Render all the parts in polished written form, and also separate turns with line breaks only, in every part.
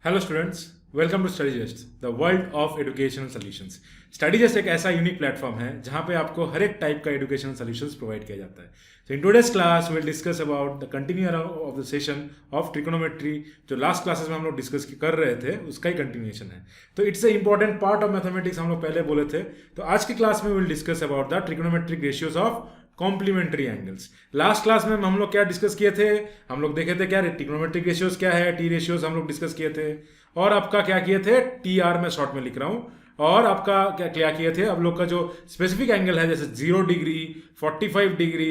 Hello students, welcome to स्टडीजेस्ट the world of educational solutions. स्टडीजेस्ट एक ऐसा यूनिक प्लेटफॉर्म है जहां पे आपको हर एक टाइप का एजुकेशनल सॉल्यूशंस प्रोवाइड किया जाता है। So in today's class will discuss about the continue of the session of trigonometry. जो लास्ट क्लासेस में हम लोग डिस्कस कर रहे थे उसका ही कंटिन्यूएशन है। तो it's a important part of mathematics, हम लोग पहले बोले थे। तो आज की क्लास में will discuss about the trigonometric ratios of complementary angles. Last class में हम लोग क्या डिस्कस किए थे? हम लोग देखे थे क्या ट्रिग्नोमेट्रिक रेशियोज क्या है, टी रेशियोज हम लोग डिस्कस किए थे। और आपका क्या किए थे, टी आर में शॉर्ट में लिख रहा हूं। और आपका क्या क्या किए थे, अब लोग का जो स्पेसिफिक एंगल है जैसे 0 डिग्री, 45 डिग्री,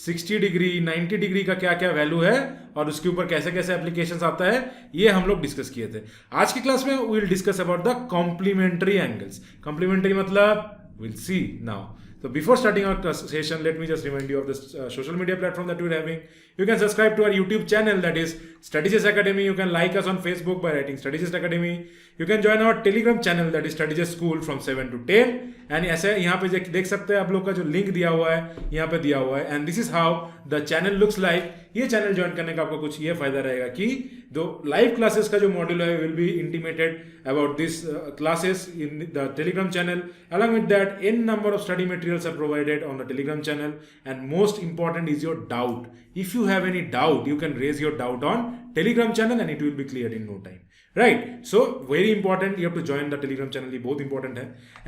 60 डिग्री, 90 डिग्री का क्या क्या वैल्यू है और उसके ऊपर कैसे कैसे एप्लीकेशंस आता है, ये हम लोग डिस्कस किए थे। आज की क्लास में we will discuss about the complementary angles. Complementary मतलब will see now. So before starting our session, let me just remind you of this social media platform that we're having. You can subscribe to our YouTube channel, that is StudyGist Academy. You can like us on Facebook by writing StudyGist Academy. You can join our Telegram channel, that is StudyGist School from 7 to 10. And ऐसे यहाँ पे देख सकते हैं आप लोग का जो लिंक दिया हुआ है, यहाँ पे दिया हुआ है। And this is how the channel looks like. ये चैनल ज्वाइन करने का आपको कुछ ये फायदा रहेगा कि दो लाइव क्लासेस का जो मॉड्यूल है will be intimated about this classes in the Telegram channel. Along with that n number of study materials are provided on the telegram channel, and most important is your doubt. If you have any doubt, you can raise your doubt on telegram channel and it will be cleared in no time, right? So very important, you have to join the telegram channel, ये बहुत important है।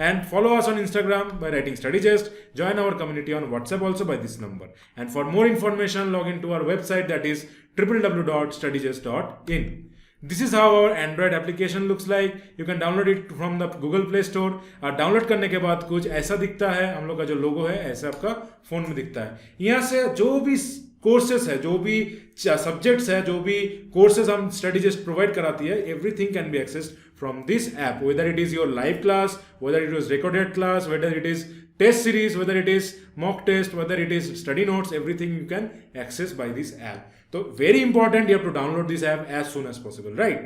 and follow us on Instagram by writing StudyGist. Join our community on WhatsApp also by this number, and for more information log into our website, that is www.studygist.in. This is how our Android application looks like. You can download it from the Google Play Store. और download करने के बाद कुछ ऐसा दिखता है, हम लोग का जो लोगो है ऐसा आपका फोन में दिखता है। यहाँ से जो भी कोर्सेस है, जो भी सब्जेक्ट्स है, जो भी कोर्सेज हम स्टडीजिस्ट प्रोवाइड कराती है, everything can be accessed from this app, whether it is your live class, whether it is recorded class, whether it is test series, whether it is mock test, whether it is study notes, everything you can access by this app. So very important, you have to download this app as soon as possible, right?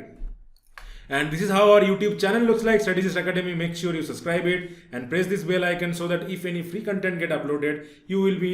And this is how our YouTube channel looks like, StudyGist Academy. Make sure you subscribe it and press this bell icon so that if any free content get uploaded, you will be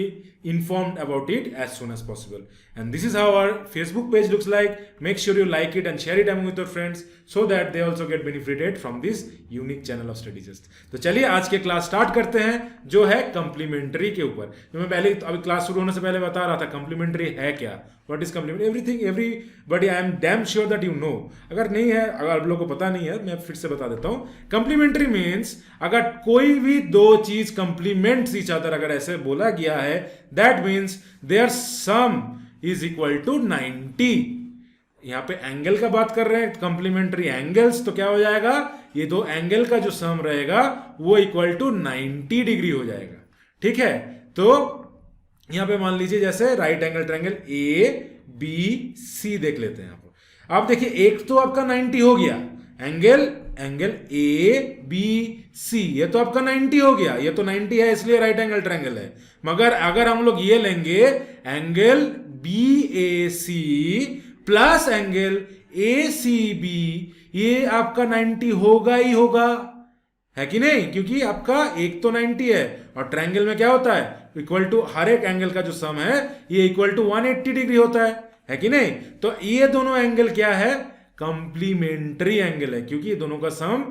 informed about it as soon as possible. And this is how our Facebook page looks like. Make sure you like it and share it among with your friends so that they also get benefited from this unique channel of StudyGist. तो चलिए आज के class start करते हैं, जो है complementary के ऊपर। जो मैं पहले अभी क्लास शुरू होने से पहले बता रहा था, कम्प्लीमेंट्री है क्या, what is complementary, everything everybody, I am damn sure that you know. अगर नहीं है, अगर आप लोगों को पता नहीं है, मैं फिर से बता देता हूं। कम्प्लीमेंट्री मीन्स अगर कोई भी दो चीज कम्प्लीमेंट्स ईच अदर, अगर ऐसे बोला गया है, that means their sum is equal to 90। यहां पे एंगल का बात कर रहे हैं, कम्प्लीमेंट्री एंगल्स, तो क्या हो जाएगा, ये दो एंगल का जो सम रहेगा वो इक्वल टू 90 डिग्री हो जाएगा। ठीक है, तो यहां पे मान लीजिए जैसे right angle triangle A B C देख लेते हैं। आप देखिए, एक तो आपका 90 हो गया, एंगल ए बी सी, ये तो आपका 90 हो गया, ये तो 90 है इसलिए राइट एंगल ट्रायंगल है। मगर अगर हम लोग ये लेंगे angle B A C plus angle A C B, ये आपका 90 होगा ही होगा, है कि नहीं? क्योंकि आपका एक तो 90 है और ट्रायंगल में क्या होता है, इक्वल टू हर एक एंगल का जो सम है ये इक्वल टू 180 डिग्री होता है कि नहीं? तो ये दोनों एंगल क्या है, कंप्लीमेंट्री एंगल है, क्योंकि ये दोनों का सम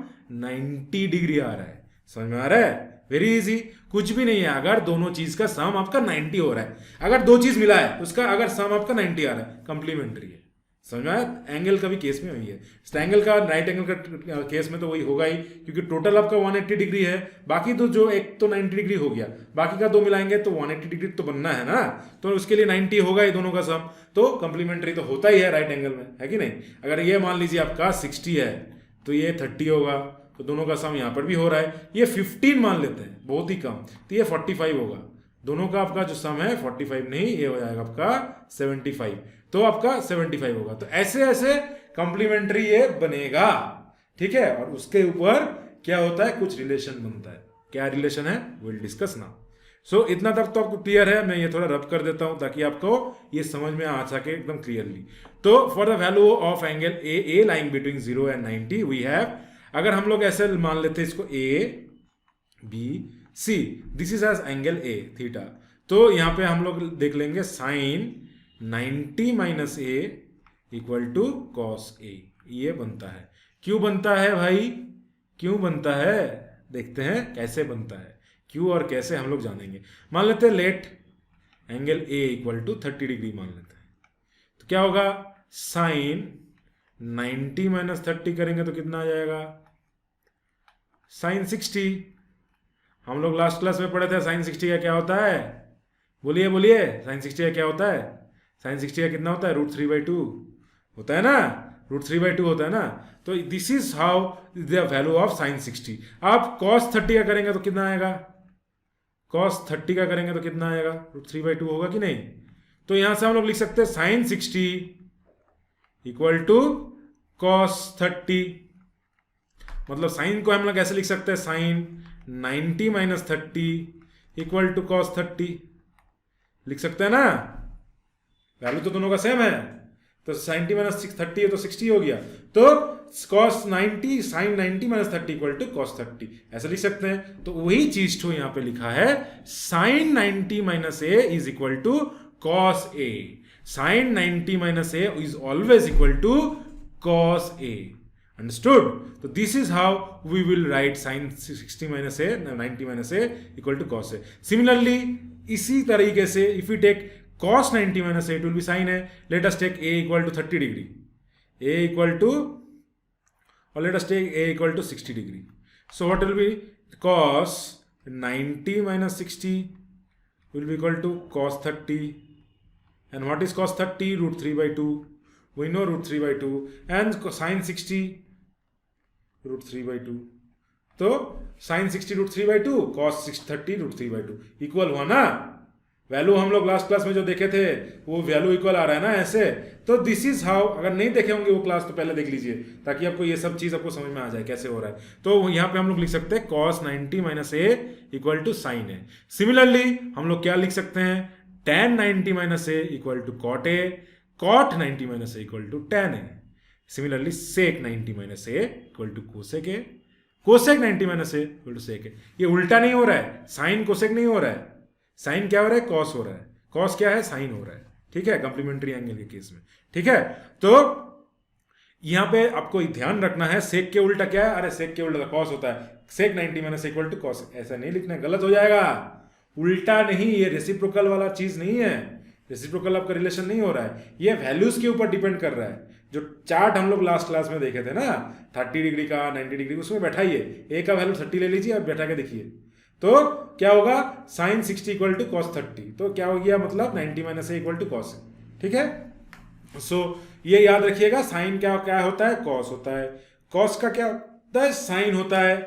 90 डिग्री आ रहा है। समझ में आ रहा है? वेरी इजी, कुछ भी नहीं है। अगर दोनों चीज का सम आपका 90 हो रहा है, अगर दो चीज मिला है उसका अगर सम आपका 90 आ रहा है, कंप्लीमेंट्री है। समझ में आया? एंगल का भी केस में वही है, ट्रायंगल का, राइट एंगल का केस में तो वही होगा ही, क्योंकि टोटल आपका 180 डिग्री है, बाकी तो जो एक तो 90 डिग्री हो गया, बाकी का दो मिलाएंगे तो 180 डिग्री तो बनना है ना, तो उसके लिए 90 होगा ही दोनों का सम, तो कंप्लीमेंट्री तो होता ही है राइट एंगल में, है कि नहीं? अगर ये मान लीजिए आपका 60 है तो ये 30 होगा, तो दोनों का सम यहाँ पर भी हो रहा है। ये 15 मान लेते हैं, बहुत ही कम, तो ये 45 होगा। दोनों का आपका जो सम है 45 नहीं, ये हो जाएगा आपका 75, तो आपका 75 होगा। तो ऐसे ऐसे कंप्लीमेंट्री ये बनेगा, ठीक है? और उसके ऊपर क्या होता है, कुछ रिलेशन बनता है। क्या रिलेशन है, विल डिस्कस नाउ। सो इतना तक तो आपको क्लियर है। मैं ये थोड़ा रब कर देता हूं ताकि आपको ये समझ में आ सके एकदम क्लियरली। तो for the value of angle a lying between 0 and 90 we have, अगर हम लोग ऐसे मान लेते हैं इसको a B c, this is as angle a theta, तो यहां पे हम लोग देख लेंगे sine 90 minus A equal to cos a, ये बनता है। क्यों बनता है भाई, क्यों बनता है, देखते हैं कैसे बनता है। क्यों और कैसे हम लोग जानेंगे। मान लेते हैं let angle A equal to 30 degree मान लेते हैं, तो क्या होगा, साइन 90 माइनस 30 करेंगे तो कितना आ जाएगा, साइन 60। हम लोग लास्ट क्लास में पढ़े थे साइन 60 का क्या होता है, बोलिए बोलिए, साइन 60 का क्या होता है, साइन 60 का कितना होता है, √3/2 होता है ना, √3/2 होता है ना। तो this is how the value of sine 60। आप cos 30 का करेंगे तो कितना आएगा, cos 30 का करेंगे तो कितना आएगा, √3/2 होगा कि नहीं। तो यहां से हम लोग लिख सकते हैं साइन 60 इक्वल टू cos 30। मतलब साइन को हम लोग कैसे लिख सकते हैं, sine 90 minus 30 equal to cos 30 लिख सकते हैं ना, वैल्यू तो दोनों का सेम है। तो 90 माइनस 30 है तो 60 हो गया, तो cos 90 sine 90 minus 30 equal to cos 30 ऐसे लिख सकते हैं। तो वही चीज तो यहां पे लिखा है, sine 90 minus a is equal to cos a। Sine 90 minus a is always equal to cos a। Understood. तो this is how we will write sine 60 minus a 90 minus A equal to cos a। Similarly इसी तरीके से if you take cos 90 minus a, it will be sin a. Let us take a equal to 30 degree. A equal to, or let us take a equal to 60 degree. So what will be cos 90 minus 60 will be equal to cos 30. And what is cos 30? √3/2. We know √3/2. And sin 60 √3/2. तो sin 60 √3/2, cos 30 √3/2 equal हुआ ना। Value हम लोग last class में जो देखे थे वो वैल्यू इक्वल आ रहा है ना ऐसे। तो दिस इज हाउ, अगर नहीं देखे होंगे वो क्लास तो पहले देख लीजिए ताकि आपको ये सब चीज आपको समझ में आ जाए कैसे हो रहा है। तो यहाँ पे हम लोग लिख सकते हैं cos 90 minus A equal to sine A. Similarly हम लोग क्या लिख सकते हैं, tan 90 minus A equal to cot A, cot 90 minus A equal to tan A. Similarly sec 90 minus A equal to cosec A, cosec 90 minus A equal to sec A. ये उल्टा नहीं हो रहा है, साइन कोसेक नहीं हो रहा है, साइन क्या हो रहा है, कॉस हो रहा है, कॉस क्या है, साइन हो रहा है। ठीक है, कंप्लीमेंट्री एंगल के केस में। ठीक है, तो यहां पे आपको ध्यान रखना है, सेक के उल्टा क्या है, अरे सेक के उल्टा कॉस होता है, सेक 90 माइनस इक्वल टू कॉस, ऐसा नहीं लिखना है, गलत हो जाएगा। उल्टा नहीं, ये रेसिप्रोकल वाला चीज नहीं है, रेसिप्रोकल आपका रिलेशन नहीं हो रहा है, ये वैल्यूज के ऊपर डिपेंड कर रहा है। जो चार्ट हम लोग लास्ट क्लास में देखे थे ना 30 डिग्री का 90 डिग्री, उसमें बैठाइए, ए का वैल्यू 30 ले लीजिए और बैठा के देखिए, तो क्या होगा, साइन 60 इक्वल टू cos 30। तो क्या हो गया, मतलब 90 minus A equal to cos है। ठीक है, सो ये याद रखिएगा, साइन क्या क्या होता है, cos होता है, cos का क्या होता है, साइन होता है,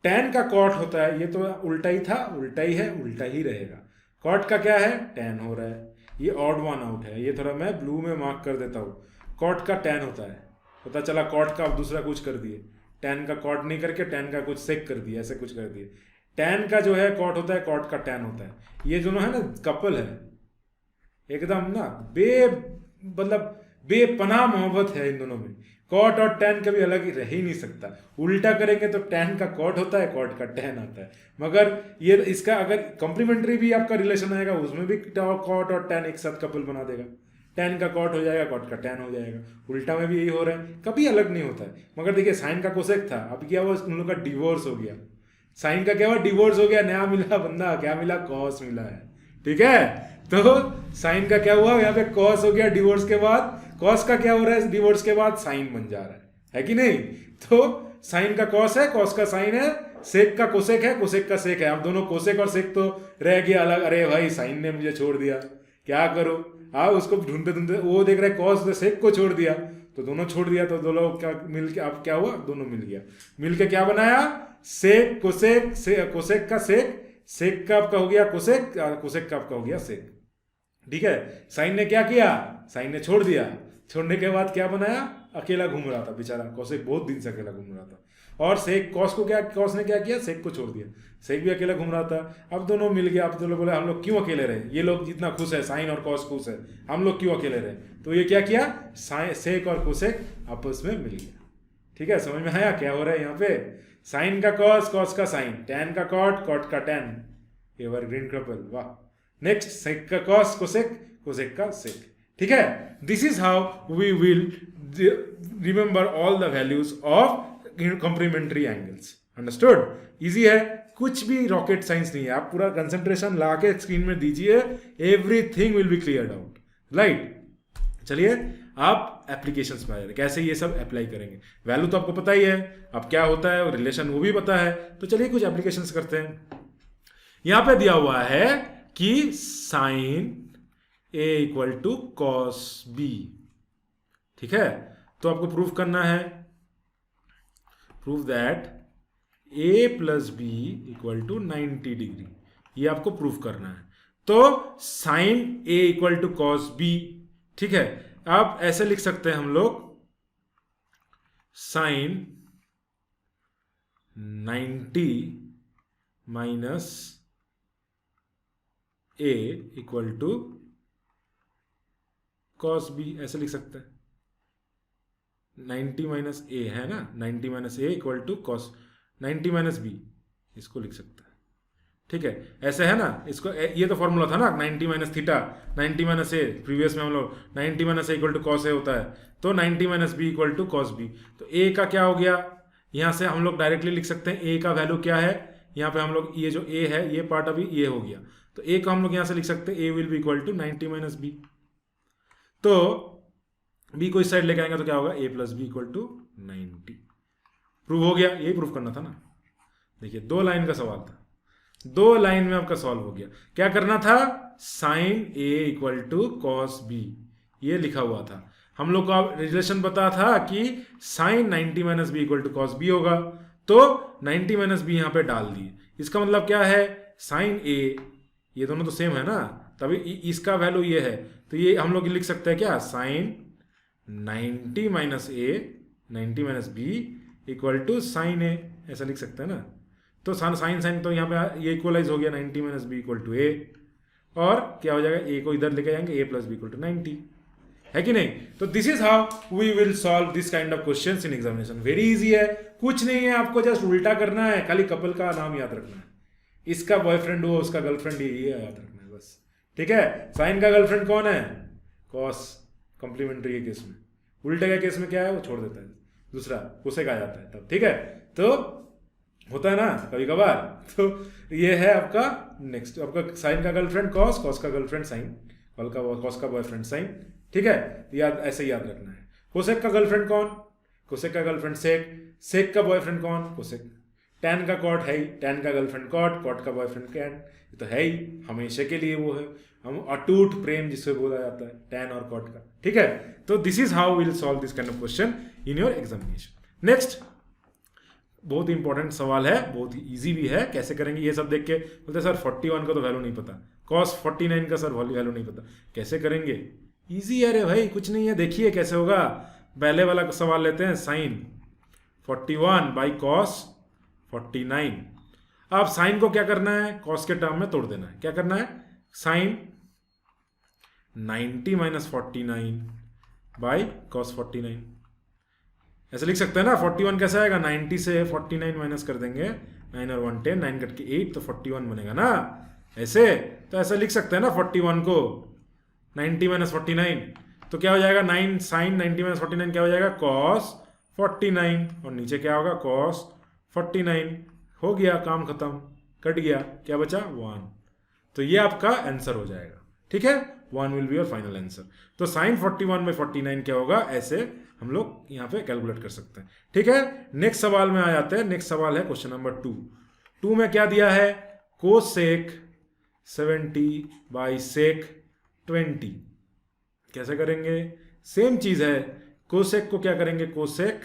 tan का cot होता है, ये तो उल्टा ही था, उल्टा ही है, उल्टा ही रहेगा। cot का क्या है, tan हो रहा है, ये ऑड वन आउट है, ये थोड़ा मैं ब्लू में मार्क कर देता हूँ। cot का tan होता है, पता चला cot का दूसरा कुछ कर दिए, tan का cot नहीं करके tan का कुछ सेक कर दिया, ऐसे कुछ कर दिए। टैन का जो है कॉट होता है, कॉट का टैन होता है। ये दोनों है ना कपल है, एकदम ना मतलब बेपनाह मोहब्बत है इन दोनों में। कॉट और टैन कभी अलग ही रह ही नहीं सकता। उल्टा करेंगे तो टैन का कॉट होता है, कॉट का टैन आता है। मगर ये इसका अगर कॉम्प्लीमेंट्री भी आपका रिलेशन आएगा उसमें भी कॉट और टैन एक साथ कपल बना देगा, टैन का कॉट हो जाएगा, कॉट का टैन हो जाएगा। उल्टा में भी यही हो रहा है, कभी अलग नहीं होता है। मगर देखिए साइन का कोसेक था, अब क्या हुआ, उन लोग का डिवोर्स हो गया। साइन का क्या हुआ, डिवोर्स हो गया, नया मिला बंदा, क्या मिला, कॉस मिला है। ठीक है, तो साइन का क्या हुआ, यहाँ पे कॉस हो गया डिवोर्स के बाद, कॉस का क्या हो रहा है, डिवोर्स के बाद साइन बन जा रहा है कि नहीं। तो साइन का कॉस है, कॉस का साइन है, सेक का कोसेक है, कोसेक का सेक है। अब दोनों कोसेक और सेक तो रह गया अलग। अरे भाई साइन ने मुझे छोड़ दिया, क्या करो, आप उसको ढूंढते ढूंढते, वो देख रहे कॉस ने सेक को छोड़ दिया, तो दोनों छोड़ दिया, तो दोनों क्या मिल के, अब क्या हुआ, दोनों मिल गया, मिल के क्या बनाया, सेक कोसेक, कोसेक का सेक, सेक का आपका हो गया कोसेक, कोसेक का आपका हो गया सेक। ठीक है, साइन ने क्या किया, साइन ने छोड़ दिया, छोड़ने के बाद क्या बनाया, अकेला घूम रहा था बेचारा, कोसेक बहुत दिन से अकेला घूम रहा था। और सेक कॉस को क्या, कॉस ने क्या किया, सेक को छोड़ दिया, सेक भी अकेला घूम रहा था। अब दोनों मिल गया। अब दोनों बोले हम लोग क्यों अकेले रहे, ये लोग जितना खुश है, साइन और कॉस खुश है, हम लोग क्यों अकेले रहे। तो ये क्या किया, सेक और कोसेक आपस में मिल गया। ठीक है, समझ में आया क्या हो रहा है यहाँ पे, साइन का कॉस, कॉस का साइन, टैन का कॉट, कॉट का टैन, एवरग्रीन कपल। वाह। नेक्स्ट सेक का कॉस, कोसेक, कोसेक का सेक। ठीक है, this is how we will remember all the values of complementary angles. Understood? Easy है, कुछ भी रॉकेट साइंस नहीं है, आप पूरा कंसंट्रेशन ला के स्क्रीन में दीजिए, everything will be cleared out, right? चलिए आप एप्लीकेशंस में आ जाते, कैसे ये सब अप्लाई करेंगे। वैल्यू तो आपको पता ही है, अब क्या होता है रिलेशन वो भी पता है, तो चलिए कुछ एप्लीकेशंस करते हैं। यहां पे दिया हुआ है कि sine A equal to cos B, ठीक है, तो आपको प्रूफ करना है, prove that A plus B equal to 90 degree, ये आपको प्रूफ करना है। तो sine A equal to cos B, ठीक है, आप ऐसे लिख सकते हैं हम लोग, sine 90 minus A equal to cos B, ऐसे लिख सकते हैं। 90 माइनस ए है ना, 90 minus A equal to cos 90 minus B, इसको लिख सकते हैं, ठीक है, ऐसे है ना। इसको ये तो फॉर्मूला था ना, 90 minus theta 90 minus a, previous में हम लोग 90 minus A equal to cos a होता है, तो 90 minus B equal to cos b. तो ए का क्या हो गया, यहाँ से हम लोग डायरेक्टली लिख सकते हैं ए का वैल्यू क्या है, यहाँ पे हम लोग ये जो ए है ये पार्ट अभी ये हो गया, तो ए को हम लोग यहाँ से लिख सकते हैं a will be equal to 90 minus b. तो बी को इस साइड लेके आएंगे तो क्या होगा, a plus B equal to 90। Prove हो गया, यही प्रूफ करना था ना। देखिए 2 लाइन का सवाल था, 2 लाइन में आपका सॉल्व हो गया। क्या करना था, sine A equal to cos B, ये लिखा हुआ था। हम लोग का रिलेशन पता था कि sine 90 minus B equal to cos B होगा, तो 90 माइनस बी यहाँ पे डाल दिए। इसका मतलब क्या है, साइन ए, ये दोनों तो सेम है ना, तभी इसका वैल्यू ये है, तो ये हम लोग लिख सकते हैं क्या, sine 90 minus a 90 minus B equal to sine a, ऐसा लिख सकते हैं ना। तो साइन साइन तो यहाँ पे ये इक्वलाइज हो गया, 90 minus B equal to A, और क्या हो जाएगा, ए को इधर लेके जाएंगे, A plus B equal to 90, है कि नहीं। तो this is how we will solve this kind of questions in examination. Very easy है, कुछ नहीं है, आपको जस्ट उल्टा करना है, खाली कपल का नाम याद रखना है, इसका बॉयफ्रेंड हो उसका गर्लफ्रेंड, ये याद रखना है बस, ठीक है। साइन का गर्लफ्रेंड कौन है, कॉस, कॉम्प्लीमेंट्री के केस में। उल्टे के केस में क्या है, वो छोड़ देता है, दूसरा कोसेक आ जाता है तब, ठीक है। तो होता है ना कभी कभार, तो ये है आपका नेक्स्ट, आपका साइन का गर्लफ्रेंड कॉस, कॉस का गर्लफ्रेंड साइन, कॉस का बॉयफ्रेंड साइन, ठीक है, याद ऐसे याद रखना है। कोसेक का गर्लफ्रेंड कौन, कोसेक का गर्लफ्रेंड सेक, सेक का बॉयफ्रेंड कौन, कोसेक। टैन का कॉट है ही, टैन का गर्लफ्रेंड कॉट, कॉट का बॉयफ्रेंड टैन, ये तो है ही, हमेशा के लिए वो है, हम अटूट प्रेम जिससे बोला जाता है, टैन और कॉट का, ठीक है। तो this is how will solve this kind of question in your examination. Next बहुत ही इंपॉर्टेंट सवाल है, बहुत ही इजी भी है, कैसे करेंगे ये सब देख के बोलते सर 41 का तो वैल्यू नहीं पता, cos 49 का सर वैल्यू नहीं पता, कैसे करेंगे। इजी है रे भाई, कुछ नहीं है, देखिए कैसे होगा। पहले वाला सवाल लेते हैं, साइन 41 बाई cos 49। अब साइन को क्या करना है, cos के टर्म में तोड़ देना है। क्या करना है, साइन 90 माइनस 49 बाई cos 49, ऐसे लिख सकते हैं ना। 41 कैसा आएगा, 90 से 49 माइनस कर देंगे, 9 और 1 10, 9 कट के 8 तो 41 बनेगा ना, ऐसे। तो ऐसा लिख सकते हैं ना 41 को, 90 माइनस 49, तो क्या हो जाएगा, 9 साइन 90 माइनस 49 क्या हो जाएगा, cos 49, और नीचे क्या होगा, cos 49। हो गया, काम खत्म, कट गया, क्या बचा, 1। तो ये आपका आंसर हो जाएगा, ठीक है, 1 will be your final answer. तो साइन 41 बाई 49 क्या होगा, ऐसे हम लोग यहाँ पे कैलकुलेट कर सकते हैं, ठीक है। नेक्स्ट सवाल में आ जाते हैं। नेक्स्ट सवाल है क्वेश्चन नंबर 2 में क्या दिया है, कोसेक 70 बाई सेक 20। कैसे करेंगे, सेम चीज है, कोसेक को क्या करेंगे, कोसेक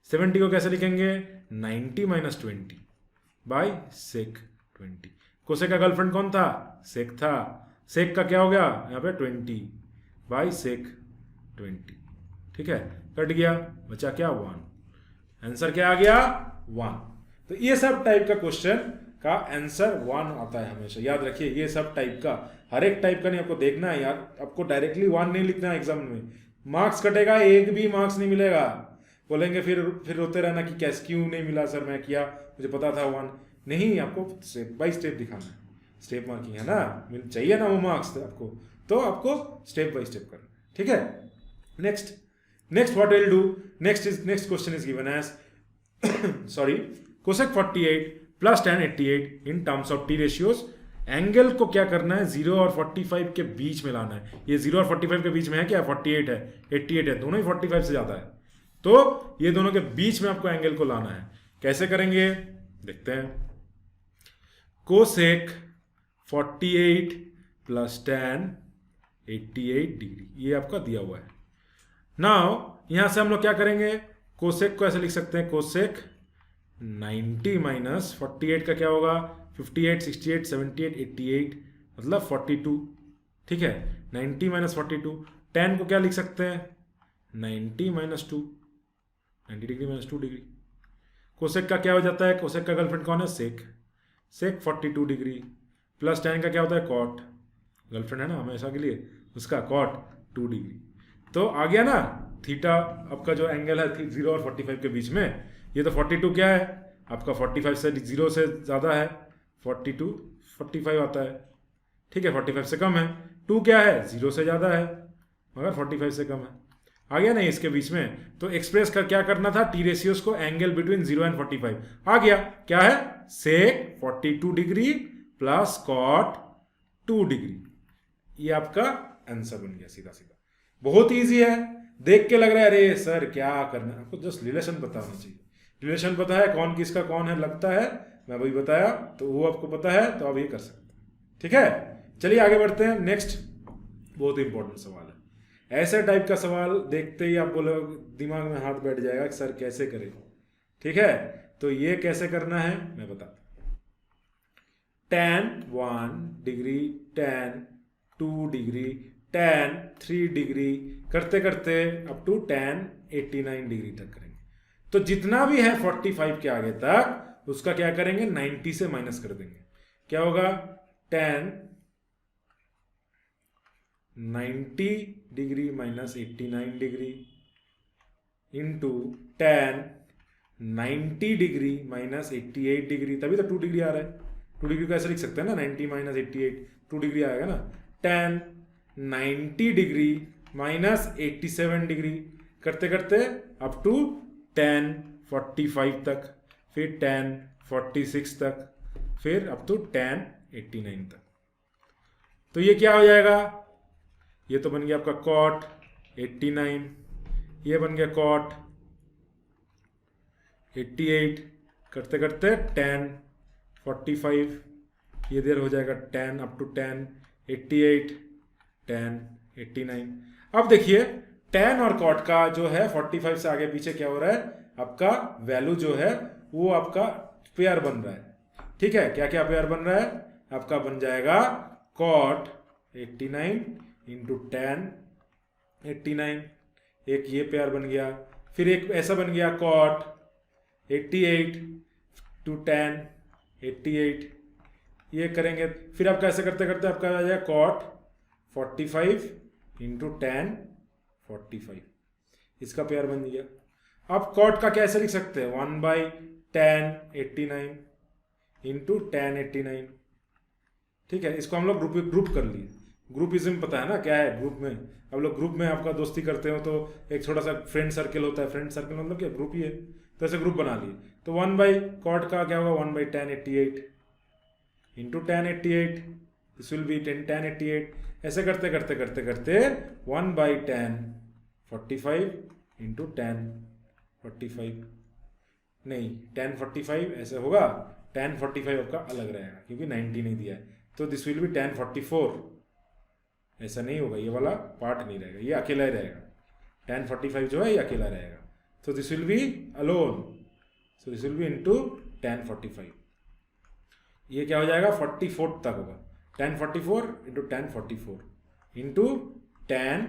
70 को कैसे लिखेंगे, 90 माइनस 20 बाई सेक 20। कोसेक का गर्लफ्रेंड कौन था, सेक था, सेक का क्या हो गया यहाँ पे 20 बाई सेक 20, ठीक है, कट गया, बचा क्या, 1। आंसर क्या आ गया, 1। तो ये सब टाइप का क्वेश्चन का आंसर 1 आता है हमेशा, याद रखिए। ये सब टाइप का, हर एक टाइप का नहीं आपको देखना है यार, आपको डायरेक्टली 1 नहीं लिखना है एग्जाम में, मार्क्स कटेगा, एक भी मार्क्स नहीं मिलेगा। बोलेंगे फिर रोते रहना कि कैसे क्यों नहीं मिला सर, मैं किया, मुझे पता था 1 नहीं। आपको स्टेप बाय स्टेप दिखाना है, स्टेप मार्किंग है ना, चाहिए ना वो मार्क्स आपको, तो आपको स्टेप बाय स्टेप करना, ठीक है। Next what will do, next question is given as sorry cosec 48 plus tan 88 in terms of T ratios. Angle को क्या करना है, 0 और 45 के बीच में लाना है। ये 0 और 45 के बीच में है क्या, 48 है, 88 है, दोनों ही 45 से ज्यादा है, तो ये दोनों के बीच में आपको एंगल को लाना है। कैसे करेंगे देखते हैं। कोसेक 48 प्लस tan 88 डिग्री, ये आपका दिया हुआ है। नाउ यहां से हम लोग क्या करेंगे, कोसेक को ऐसे लिख सकते हैं, कोसेक 90 माइनस 48 का क्या होगा, 58, 68, 78, 88 मतलब 42, ठीक है। 90 माइनस 42, tan को क्या लिख सकते हैं, 90 minus 2, 90 degree minus 2 degree. Cosec का क्या हो जाता है, कोसेक का गर्लफ्रेंड कौन है, सेक, सेक 42 डिग्री प्लस tan का क्या होता है, कॉट, गर्लफ्रेंड है ना हमेशा के लिए, उसका कॉट 2 डिग्री। तो आ गया ना थीटा, आपका जो एंगल है 0 और 45 के बीच में, ये तो 42 क्या है आपका, 45 से 0 से ज़्यादा है, 42 45 आता है, ठीक है, 45 से कम है। 2 क्या है, 0 से ज़्यादा है मगर 45 से कम है, आ गया नहीं इसके बीच में। तो एक्सप्रेस कर क्या करना था, टी रेशियोज को, एंगल बिटवीन 0 एंड 45 आ गया, क्या है, सेक 42 डिग्री प्लस कॉट 2 डिग्री। ये आपका आंसर बन गया सीधा सीधा, बहुत ईजी है। देख के लग रहा है अरे सर क्या करना है, आपको जस्ट रिलेशन पता होना चाहिए। रिलेशन पता है कौन किसका कौन है, लगता है मैं वही बताया, तो वो आपको पता है तो आप ये कर सकते हैं, ठीक है। चलिए आगे बढ़ते हैं। नेक्स्ट बहुत इंपॉर्टेंट सवाल है, ऐसे टाइप का सवाल देखते ही आप बोलो दिमाग में हाथ बैठ जाएगा कि सर कैसे करें, ठीक है। तो ये कैसे करना है मैं बताता हूं। tan 1 degree, tan 2 degree, tan 3 degree करते करते अप टू tan 89 डिग्री तक करेंगे। तो जितना भी है 45 के आगे तक उसका क्या करेंगे, 90 से माइनस कर देंगे। क्या होगा, tan 90 degree minus 89 degree into tan 90 degree minus 88 degree, तभी तो 2 डिग्री आ रहा है। 2 डिग्री को ऐसे लिख सकते हैं ना, 90 माइनस 88 2 डिग्री आएगा ना। tan 90 डिग्री माइनस 87 डिग्री करते करते अप टू tan 45 तक, फिर tan 46 तक, फिर अप टू tan 89 तक। तो ये क्या हो जाएगा, ये तो बन गया आपका cot 89, ये बन गया cot 88, करते करते tan 45, ये देर हो जाएगा tan up to tan 88, tan 89। अब देखिए tan और cot का जो है 45 से आगे पीछे क्या हो रहा है, आपका वैल्यू जो है वो आपका पेयर बन रहा है, ठीक है। क्या क्या पेयर बन रहा है, आपका बन जाएगा cot 89 इंटू tan 89, एक ये पेयर बन गया। फिर एक ऐसा बन गया cot 88 टू tan 88, ये करेंगे। फिर आपका ऐसे करते करते आपका आ जाएगा cot 45 इंटू tan 45, इसका पेयर बन गया। अब cot का कैसे लिख सकते हैं, 1 बाई tan 89 इंटू tan 89, ठीक है। इसको हम लोग ग्रुप कर लिए, ग्रुपिज्म पता है ना क्या है ग्रुप में। अब लोग ग्रुप में आपका दोस्ती करते हो तो एक छोटा सा फ्रेंड सर्कल होता है, फ्रेंड सर्कल मतलब क्या, ग्रुप ही है, तो ऐसे ग्रुप बना लिए। तो 1 बाई cot का क्या होगा, 1 by tan 88 into tan 88, this will be tan 88, ऐसे करते करते करते करते 1 बाई tan 45 इंटू tan 45, नहीं tan 45 ऐसे होगा, tan 45 आपका अलग रहेगा क्योंकि 90 नहीं दिया है, तो दिस विल बी tan 44, ऐसा नहीं होगा, ये वाला पार्ट नहीं रहेगा, ये अकेला ही रहेगा। tan 45 जो है ये अकेला रहेगा, तो this will be alone, so this will be into tan 45, ये क्या हो जाएगा 44 तक होगा, tan 44 into tan 44 into tan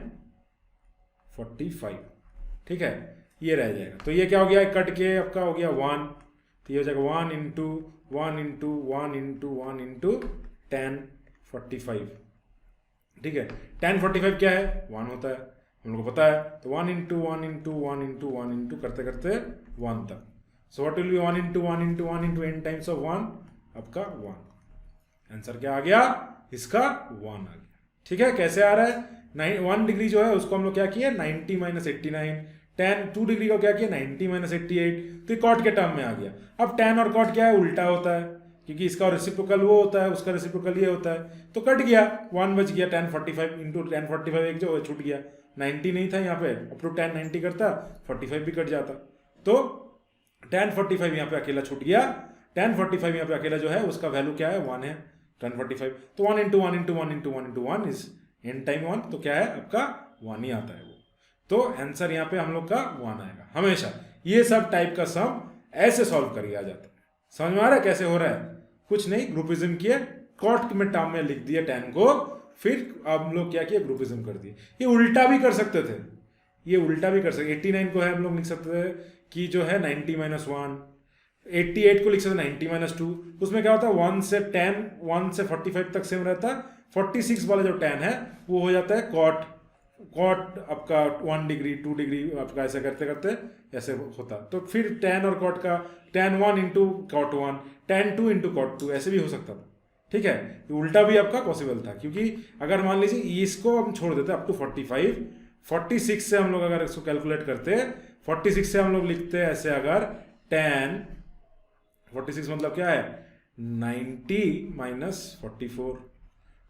45, ठीक है, ये रह जाएगा। तो ये क्या हो गया, कट के आपका हो गया 1, तो ये हो जाएगा 1 into 1 into 1 into 1 into tan 45, ठीक है। tan 45 क्या है, 1 होता है, हम लोग को पता है, तो 1 इंटू 1 इंटू 1 इंटू 1 इंटू करते करते 1 तक। So what will be 1 into 1 into 1 into n times of 1, आपका 1, आंसर क्या आ गया, इसका 1 आ गया, ठीक है, कैसे आ रहा है, 1 डिग्री जो है उसको हम लोग क्या किया 90 माइनस 89, tan 2 डिग्री को क्या किया 90 माइनस 88, तो ये कॉट के टर्म में आ गया। अब tan और कॉट क्या है, उल्टा होता है, क्योंकि इसका रेसिप्रोकल वो होता है, उसका रेसिप्रोकल ये होता है, तो कट गया, 1 बच गया, tan 45 इंटू tan 45 एक जो छूट गया, 90 नहीं था यहाँ पे, अप टू tan 90 करता 45 भी कट जाता, तो tan 45 यहाँ पे अकेला छूट गया, tan 45 यहाँ पे अकेला जो है उसका वैल्यू क्या है 1 है, tan 45, तो 1 into 1 into 1 into 1 into 1 is n time 1, तो क्या है आपका 1 ही आता है वो, तो आंसर यहाँ पे हम लोग का 1 आएगा हमेशा। ये सब टाइप का सम ऐसे सॉल्व किया जाता है, समझ में आ रहा है कैसे हो रहा है, कुछ नहीं, ग्रुपिज्म किए, कॉट में टर्म में लिख दिया tan को, फिर हम लोग क्या किया ग्रुपिज्म कर दिए। ये उल्टा भी कर सकते थे, ये उल्टा भी कर सकते, 89 को है हम लोग लिख सकते थे कि जो है 90 माइनस 1, 88 को लिख सकते 90 माइनस 2, उसमें क्या होता है 1 से 10, 1 से 45 तक सेम रहता है, 46 वाला जो tan है वो हो जाता है कॉट, कॉट आपका 1 डिग्री 2 डिग्री आपका ऐसे करते करते ऐसे होता, तो फिर tan और कॉट का tan 1 into cot 1, tan 2 into cot 2 ऐसे भी हो सकता था, ठीक है, ये उल्टा भी आपका पॉसिबल था, क्योंकि अगर मान लीजिए इसको हम छोड़ देते अप टू 45, 46 से हम लोग अगर इसको कैलकुलेट करते, 46 से हम लोग लिखते ऐसे अगर tan 46 मतलब क्या है 90 माइनस 44,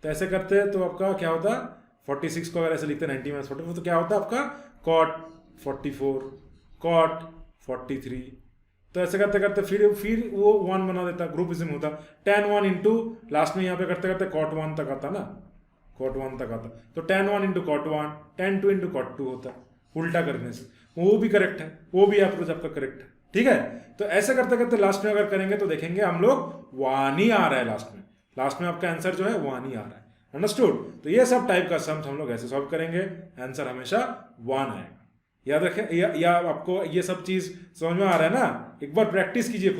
तो ऐसे करते हैं तो आपका क्या होता, 46 को अगर ऐसे लिखते 90 माइनस 44 तो क्या होता आपका cot 44, cot 43, तो ऐसे करते करते फिर वो 1 बना देता, ग्रुपिज्म होता, tan 1 इंटू लास्ट में यहाँ पे करते करते cot 1 तक आता ना, cot 1 तक आता, तो tan 1 into cot 1, tan 2 into cot 2 होता, उल्टा करने से वो भी करेक्ट है, वो भी अप्रोच आपका करेक्ट है, ठीक है। तो ऐसे करते करते लास्ट में अगर करेंगे तो देखेंगे हम लोग 1 ही आ रहा है, लास्ट में आपका आंसर जो है 1 ही आ रहा है, अंडरस्टूड। तो ये सब टाइप का सम्स हम लोग ऐसे सॉल्व करेंगे, आंसर हमेशा 1 आएगा, याद रखें, या आपको ये सब चीज समझ में आ रहा है ना, एक बार प्रैक्टिस कीजिए,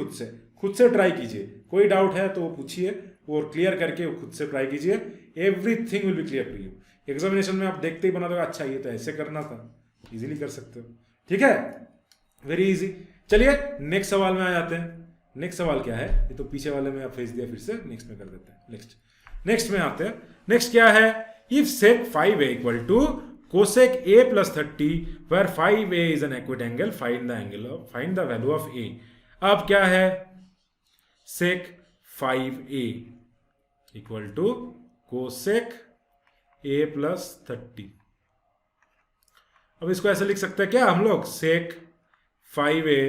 खुद से ट्राई कीजिए, कोई डाउट है तो वो पूछिए और क्लियर करके खुद से ट्राई कीजिए, everything will be clear to you. Examination में आप देखते ही बना दो, अच्छा ये तो ऐसे करना था, इजीली कर सकते हो, ठीक है, वेरी इजी। चलिए नेक्स्ट सवाल में आ जाते हैं। नेक्स्ट सवाल क्या है, ये तो पीछे वाले में आप भेज दिया, फिर से नेक्स्ट में कर देते हैं। नेक्स्ट में आते हैं। नेक्स्ट क्या है, if sec 5a equal to cosec a plus 30 where 5a is an acute angle, find the value of a। अब क्या है, sec 5a equal to cosec a plus 30। अब इसको ऐसे लिख सकते हैं क्या हम लोग, sec 5a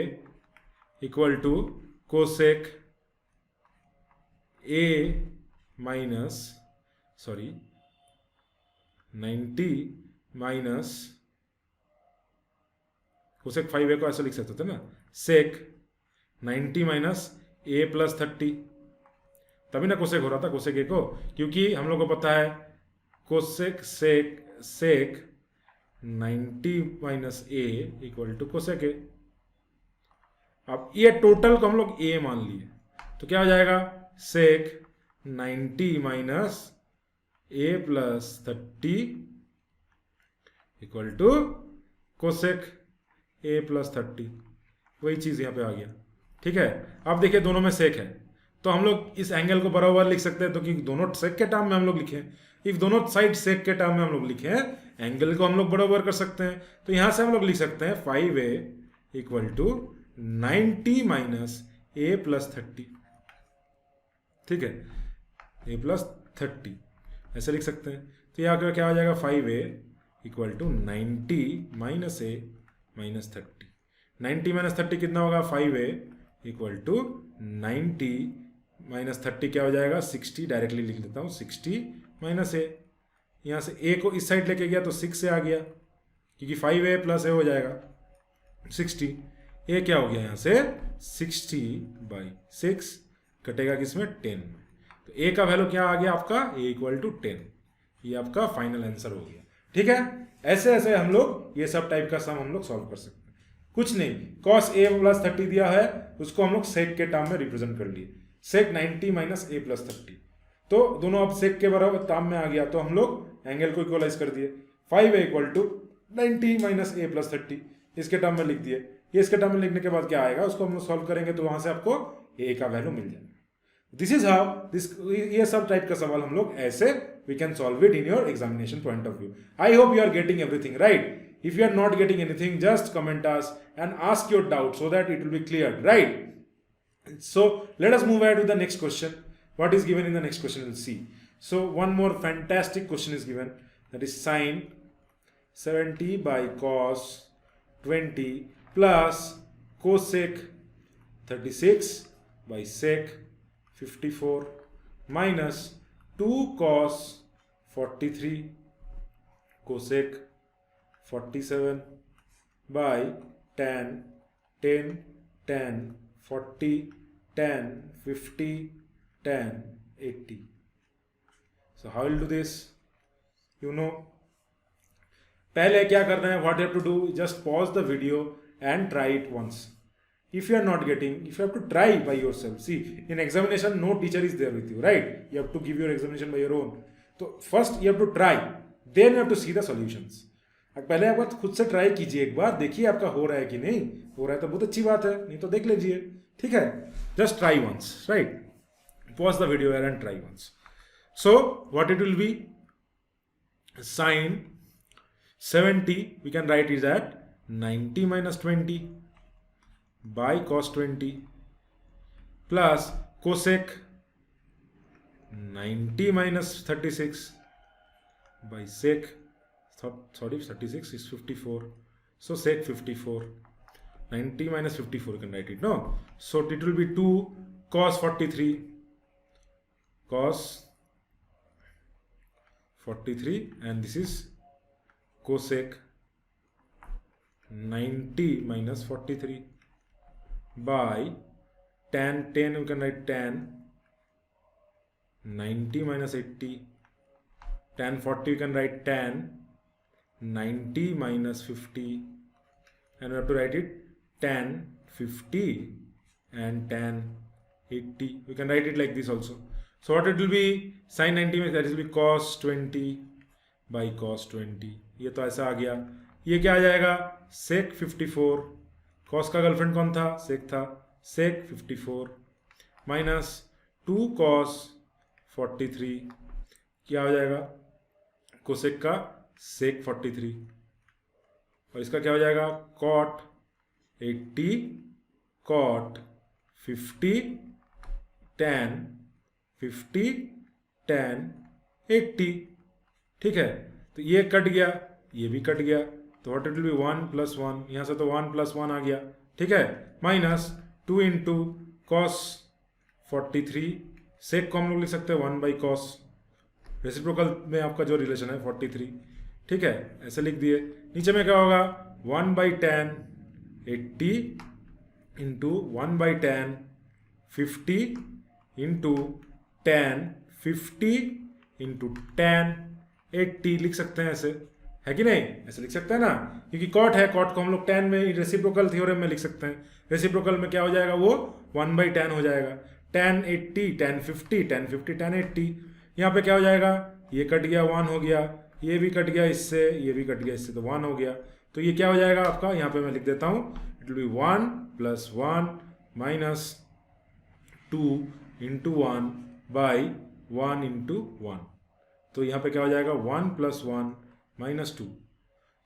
equal to cosec a minus 90 minus cosec 5a को ऐसे लिख सकते थे ना, sec 90 माइनस a प्लस 30, तभी ना cosec हो रहा था cosec a को, क्योंकि हम लोग को पता है cosec sec 90 minus a equal to cosec a। अब ये टोटल को हम लोग a मान लिए, तो क्या हो जाएगा, sec 90 minus a plus 30 equal to cosec a plus 30, वही चीज यहाँ पे आ गया, ठीक है। अब देखिए दोनों में सेक है, तो हम लोग इस एंगल को बराबर लिख सकते हैं, तो कि दोनों सेक के टर्म में हम लोग लिखे, इफ दोनों साइड सेक के टर्म में हम लोग लिखे एंगल को हम लोग बराबर कर सकते हैं, तो यहाँ से हम लोग लिख सकते हैं 5a equal to 90 minus a plus 30, ठीक है, a प्लस 30 ऐसे लिख सकते हैं। तो यहाँ क्या हो जाएगा, 5a equal to 90 minus a minus 30, 90 minus 30 कितना होगा, 5a इक्वल टू 90 माइनस 30 क्या हो जाएगा, 60, डायरेक्टली लिख देता हूँ 60 माइनस a, यहाँ से a को इस साइड लेके गया तो 6 से आ गया, क्योंकि 5a प्लस a हो जाएगा 60, a क्या हो गया यहाँ से 60/6 कटेगा किसमें, 10 में, तो a का वैल्यू क्या आ गया आपका, a इक्वल टू 10, ये आपका फाइनल आंसर हो गया, ठीक है। ऐसे ऐसे हम लोग ये सब टाइप का सम हम लोग सॉल्व कर सकते हैं, कुछ नहीं, cos a प्लस 30 दिया है, उसको हम लोग सेक के टर्म में रिप्रेजेंट कर लिए, सेक 90 माइनस a प्लस 30, तो दोनों अब सेक के बराबर टर्म में आ गया, तो हम लोग एंगल को इक्वलाइज कर दिए, 5a equal to 90 minus a plus 30 इसके टर्म में लिख दिए। ये इसके टर्म में लिखने के बाद क्या आएगा, उसको हम लोग सॉल्व करेंगे, तो वहां से आपको a का वैल्यू मिल जाएगा। दिस इज हाउ दिस, ये सब टाइप का सवाल हम लोग ऐसे we can solve it in your examination point of view. I hope you are getting everything right. If you are not getting anything, just comment us and ask your doubt so that it will be cleared, right? So let us move ahead with the next question. What is given in the next question? We'll see. So one more fantastic question is given, that is sine 70 by cos 20 plus cosec 36 by sec 54 minus 2 cos 43 cosec 47 by tan 10 tan 40 tan 50 tan 80. So how will do this? You know, पहले क्या करना है, what you have to do, just pause the video and try it once. If you are not getting, if you have to try by yourself. See, in examination no teacher is there with you, right? You have to give your examination by your own. So first you have to try, then you have to see the solutions. पहले आप बात खुद से try कीजिए, एक बार देखिए आपका हो रहा है कि नहीं हो रहा है, तो बहुत अच्छी बात है, नहीं तो देख लीजिए, ठीक है. Just try once, right. Pause the video and try once. So what it will be, sine 70 we can write is at 90 minus 20 by cos 20 plus cosec 90 minus 36 by sec, sorry 36 is 54, so sec 54, 90 minus 54 you can write it, no? So it will be 2 cos 43 and this is cosec 90 minus 43 by tan 10 you can write tan 90 minus 80, tan 40 you can write tan 90 minus 50, and we have to write it tan 50 and tan 80. We can write it like this also. So what it will be, sin 90 में that will be cos 20 by cos 20. ये तो ऐसा आ गया. ये क्या आ जाएगा, sec 54, cos का girlfriend कौन था, sec था, sec 54 minus 2 cos 43 क्या हो जाएगा, cosec का sec 43, और इसका क्या हो जाएगा, cot 80 cot 50 tan 50 tan 80. ठीक है, तो ये कट गया, ये भी कट गया, तो व्हाट इट विल बी 1 + 1, यहाँ से तो 1 + 1 आ गया, ठीक है, माइनस 2 × cos 43, sec को हम लोग लिख सकते हैं 1 by cos, रेसिप्रोकल में आपका जो रिलेशन है 43, ठीक है, ऐसे लिख दिए. नीचे में क्या होगा, 1 by tan 80 × 1 by tan 50 × tan 50 × tan 80 लिख सकते हैं, ऐसे है कि नहीं, ऐसे लिख सकते हैं ना, क्योंकि कॉट है, कॉट को हम लोग tan में रेसिप्रोकल थ्योरम में लिख सकते हैं. रेसिप्रोकल में क्या हो जाएगा, वो 1 by tan हो जाएगा, tan 80 tan 50 tan 50 tan 80. यहाँ पे क्या हो जाएगा, ये कट गया 1 हो गया, ये भी कट गया इससे, ये भी कट गया इससे, तो 1 हो गया. तो ये क्या हो जाएगा आपका, यहाँ पे मैं लिख देता हूँ, it will B 1 + 1 minus 2 × 1 by 1 × 1. तो यहाँ पे क्या हो जाएगा, 1 + 1 minus 2.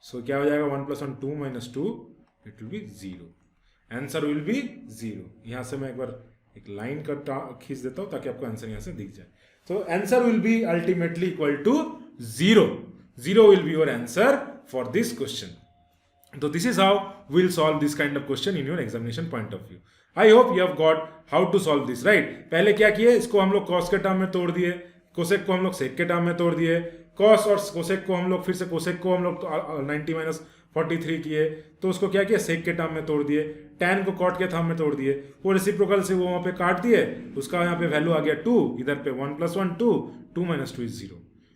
सो क्या हो जाएगा, 1 + 1 2 - 2, it will B 0. Answer will be 0. यहाँ से मैं एक बार एक लाइन का खींच देता हूँ ताकि आपको आंसर यहाँ से दिख जाए. So answer will be ultimately equal to 0. 0 will be your answer for this question. So this is how we'll solve this kind of question in your examination point of view. I hope you have got how to solve this, right? पहले क्या किए, इसको हम लोग cos के term में तोड़ दिए, cosec को हम लोग sec के टर्म में तोड़ दिए, cos और cosec को हम लोग फिर से cosec को हम लोग 90 - 43 किए, तो उसको क्या किया, sec के टर्म में तोड़ दिए, tan को cot के टर्म में तोड़ दिए, वो रेसिप्रोकल से वो वहाँ पे काट दिए, उसका यहाँ पे वैल्यू आ गया 2, इधर पे 1 + 1 2, 2 - 2 is 0.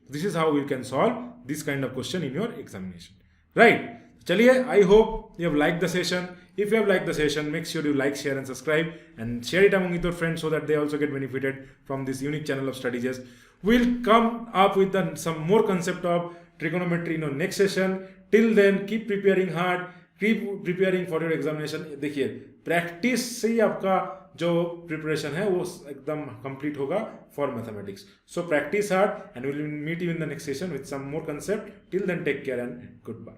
This is how we can solve this kind of question in your examination, right? चलिए, I hope you have liked the session. If you have liked the session, make sure you like, share and subscribe and share it among your friends so that they also get benefited from this unique channel of StudyJess. We'll come up with some more concept of trigonometry in our next session. Till then, keep preparing hard, keep preparing for your examination. देखिए, practice से ही आपका जो preparation है वो एकदम complete होगा for mathematics. So practice hard and will meet you in the next session with some more concept. Till then take care and good bye.